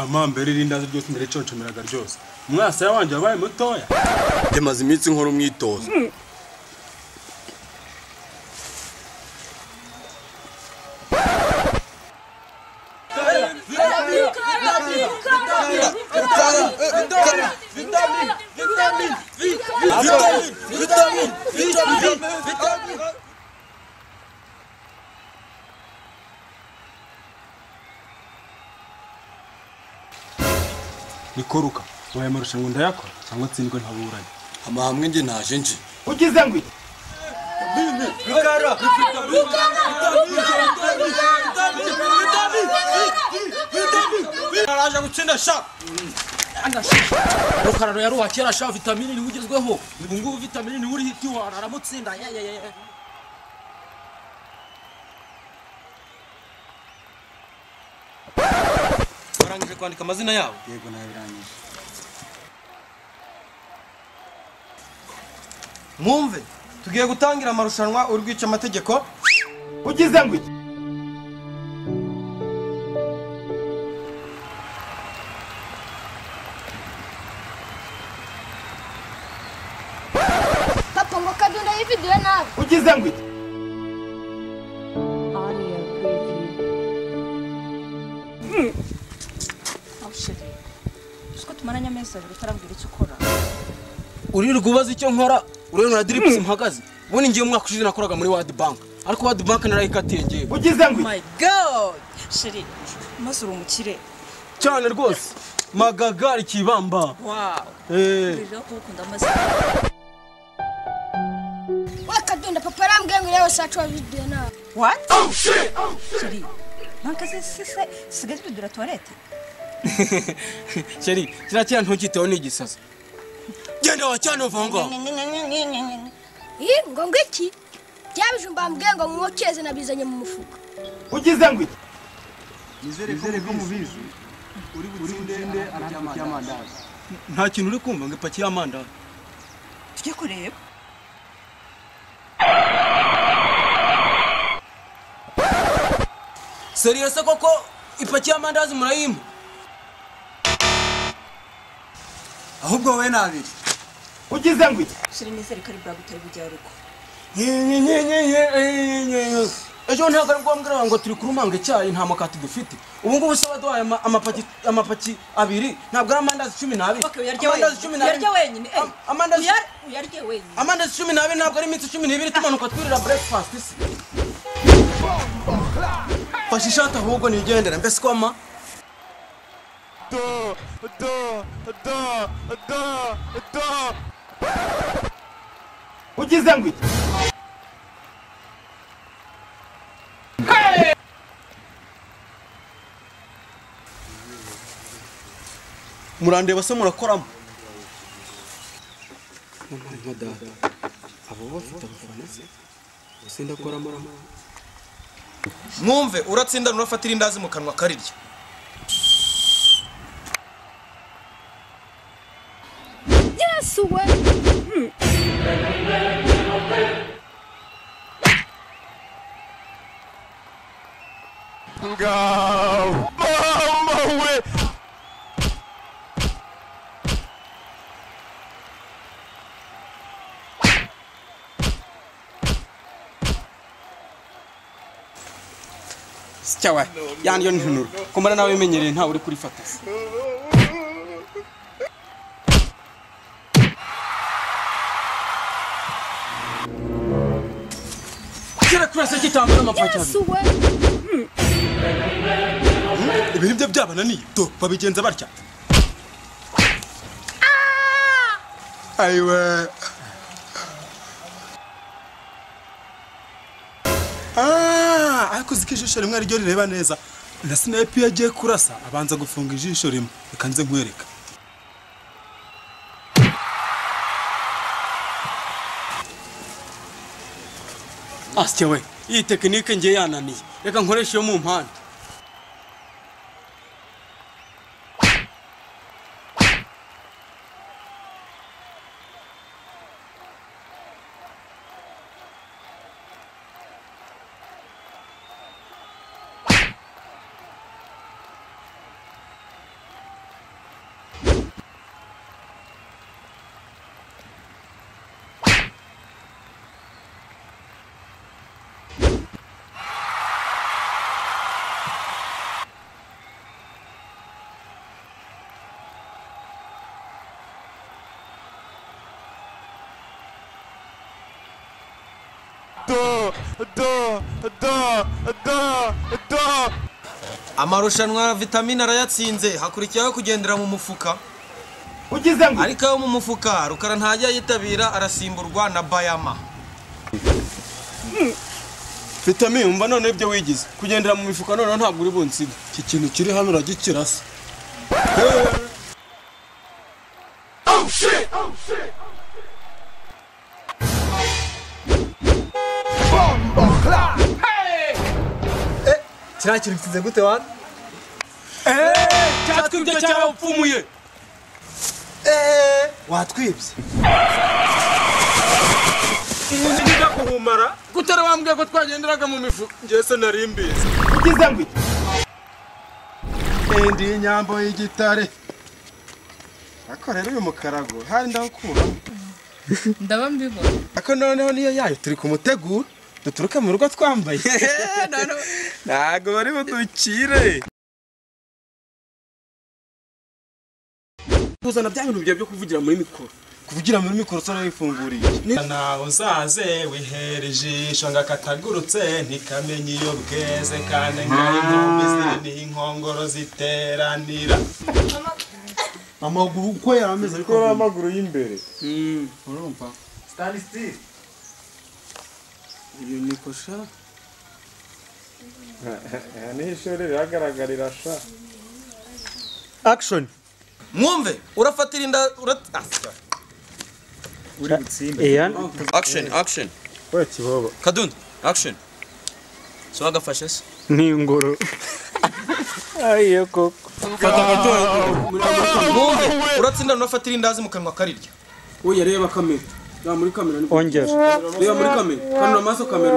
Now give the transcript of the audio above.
amambere irindazi ryose ndariconshomeraga ryose mwasa yawanje wabaye mutoya ndemaze iminsi nkora umwitozo Nikoruka waye marushanwa ndayakora cyangwa tsindwe ntaburanye amahambwe nge naje nje ugize ngwi bikara araje gutsinda sha rukararo yari wakera sha vitamine ni ugezweho ngubu vitamine ni uri hiti wa aramutsinda barangije kwandika amazina yabo yego nabirangije mwumve tugiye gutangira amarushanwa urwica amategeko ugize ngwi Papa ngo kadunda iyi video nawe ugize ngwi tumaranye amezi abiri utarambwira icyo ukora uririrwa ubaza icyo nkora urengana drips mpagaze ubundi ngiye umwaka ushize nakoraga muri World Bank ariko World Bank narayikatiye ngiye ugize ngwi my god sheri maze uri umukire cyane rwose magagari kibamba wow rero kubukunda amaze wakadunda papa arambwiye ngo rero sacu wa video nawe what oh shit sheri nakaze sigaze bidura toilette Sheri kirakira ntukiteho n'igisaza genda wacyane uvanga ngo ngiki byabijumba mbwiye ngo mwokeze nabizanye mu mufuka ugize ngwi nizere ko mubizi uri butsinde arapaki y'amandazi nta kintu uri kumva ngo ipaki y'amandazi tujye kureba serious koko ipaki y'amandazi murayimpa ahubwo wowe nabiri ugize ngwi sheri nizere ko ari bwa gutera ubujyaruko ejo ntabwo ari ngombwa ngo turi kurumanga icyayi nta makati dufite ubu ngubu se baduhaye amapaki abiri ntabwo ari amandazi 12 okay uyarye wenyine uyarye wenyine amandazi 12 ntabwo ari iminsi 12 tumanuka twirira breakfast isi fasha ishati ahubwo nigendera mbese kwama ugize ngwi murandeba se murakoramo abo bafite abafana se ndakoramo mwumve uratsinda nurafatira indazi mu kanwa karirya yes we go mama we cyawe yani yo ntunuru kumara nawe bimenyereye nta uri kuri fata kira kurasa kitambara amapaki yes we ibintu byo byabananiye to babigenza barya ayiwe ariko zikijisho rimwe ryo rireba neza na sniper yagiye kurasa abanza gufunga ijisho rimwe bikanze nkwereka asyewe iyi tekinike ngiye yananiye reka nkoresha yo mu mpande amarushanwa ya vitamine arayatsinze hakurikiyeho kugendera mu mufuka ugize ngo ariko ayo mu mufuka Rukara ntajya yitabira arasimburwa na Bayama. Vitamine umva none ibyo wigize kugendera mu mifuka none ntabwo uri bunsiga iki kintu kiri hano uragikirasa Kiriya kintu kitse gute wa? cyatwibye cyabapfumuye Watwibye. iyi ngiga kuhumara gutara wambwiye ko twagenderaga mu mifuka ngiye se nari mbizi ugize ngo ndi inyambo y'igitare ako rero uyu mukarago hari ndakura ndaba mbibona ako noneho niyo yayo turi kumutegura duturuka mu rugo twambaye ntago bari budukire kuzana bya bintu byo kuvugira muri mikoro kuvugira muri mikoro sara yifunguriye nawe uzaze wihere ijisho ngakatagurutse ntikamenye iyo bweze kandi ngaho inkombe ziri inkongoro ziteranira amaguru uko yarameze ariko amaguru y'imbere urumva stand still iyo nikosha ni ishuri riragaragara sha Action. Mwumve urafatira inda uri butsinde action we kibobo Kadundi action so agafashe se n'ingoro ayo koko Mwumve uratsinda unafatira indazi mu kanwa karirya oya reba kamera ya muri kamera ni ongera reba muri kamera kanura amaso kamera